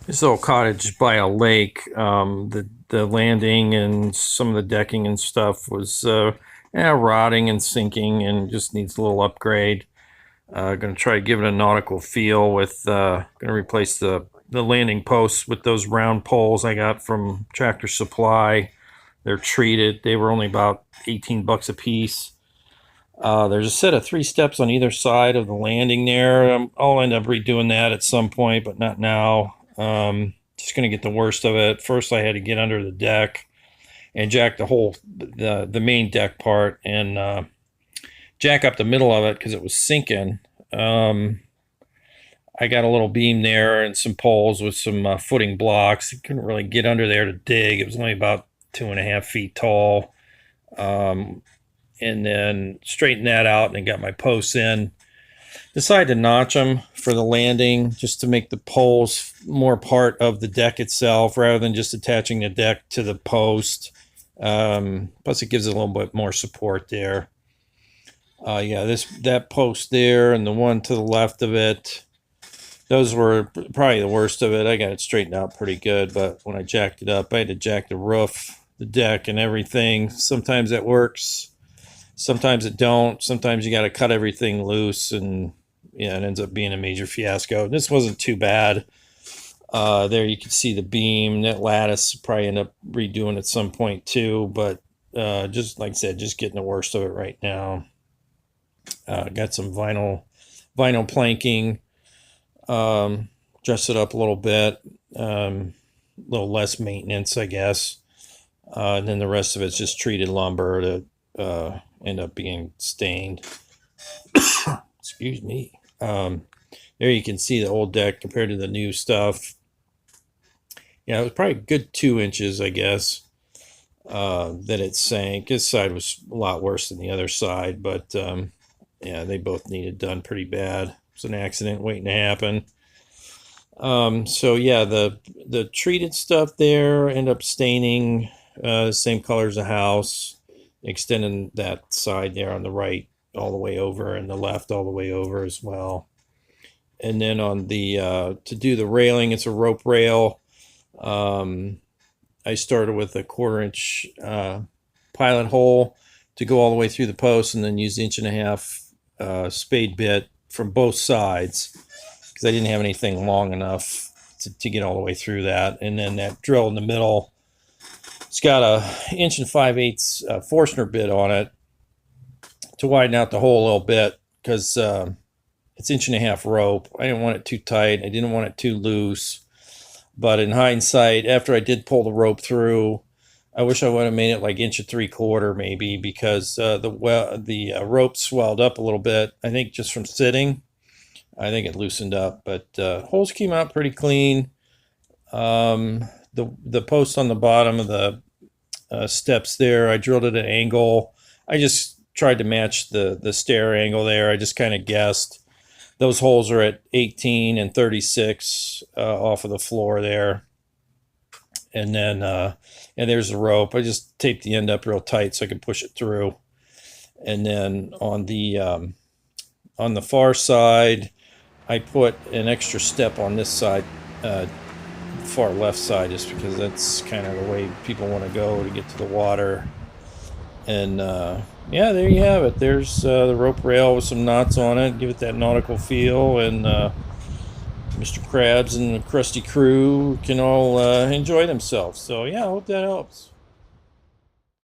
This little cottage by a lake, the landing and some of the decking and stuff was rotting and sinking and just needs a little upgrade. Going to try to give it a nautical feel with going to replace the landing posts with those round poles I got from Tractor Supply. They're treated. They were only about 18 bucks a piece. There's a set of 3 steps on either side of the landing there. I'll end up redoing that at some point, but not now. Just going to get the worst of it. First, I had to get under the deck and jack the main deck part and jack up the middle of it because it was sinking. I got a little beam there and some poles with some footing blocks. I couldn't really get under there to dig. It was only about 2.5 feet tall. And then straighten that out and got my posts in. Decided to notch them for the landing just to make the poles more part of the deck itself rather than just attaching the deck to the post. Plus it gives it a little bit more support there. Yeah, that post there and the one to the left of it, those were probably the worst of it. I got it straightened out pretty good, but when I jacked it up, I had to jack the roof, the deck, and everything. Sometimes that works. Sometimes it don't. Sometimes you got to cut everything loose, and yeah, it ends up being a major fiasco. This wasn't too bad. There you can see the beam. That lattice probably end up redoing at some point too, but just like I said, just getting the worst of it right now. Got some vinyl planking. Dress it up a little bit. A little less maintenance, I guess. And then the rest of it's just treated lumber to end up being stained. Excuse me. There you can see the old deck compared to the new stuff. Yeah, it was probably a good 2 inches, I guess, that it sank. This side was a lot worse than the other side, but yeah, they both needed done pretty bad. It's an accident waiting to happen. So yeah, the treated stuff there end up staining the same color as the house, extending that side there on the right all the way over and the left all the way over as well. And then on the to do the railing, it's a rope rail. I started with a 1/4 inch pilot hole to go all the way through the post, and then use the 1.5 inch spade bit from both sides because I didn't have anything long enough to get all the way through that. And then that drill in the middle, it's got a 1 5/8 Forstner bit on it to widen out the hole a little bit because it's 1.5 inch rope. I didn't want it too tight. I didn't want it too loose. But in hindsight, after I did pull the rope through, I wish I would have made it like 1.75 inches maybe, because the rope swelled up a little bit. I think just from sitting, I think it loosened up. But holes came out pretty clean. The post on the bottom of the steps there, I drilled at an angle. I just tried to match the stair angle there. I just kind of guessed. Those holes are at 18 and 36 off of the floor there. And then and there's the rope. I just taped the end up real tight so I could push it through. And then on the far side, I put an extra step on this side, far left side, just because that's kind of the way people want to go to get to the water. And yeah, there you have it. There's the rope rail with some knots on it. Give it that nautical feel, and Mr. Krabs and the Krusty crew can all enjoy themselves. So yeah, I hope that helps.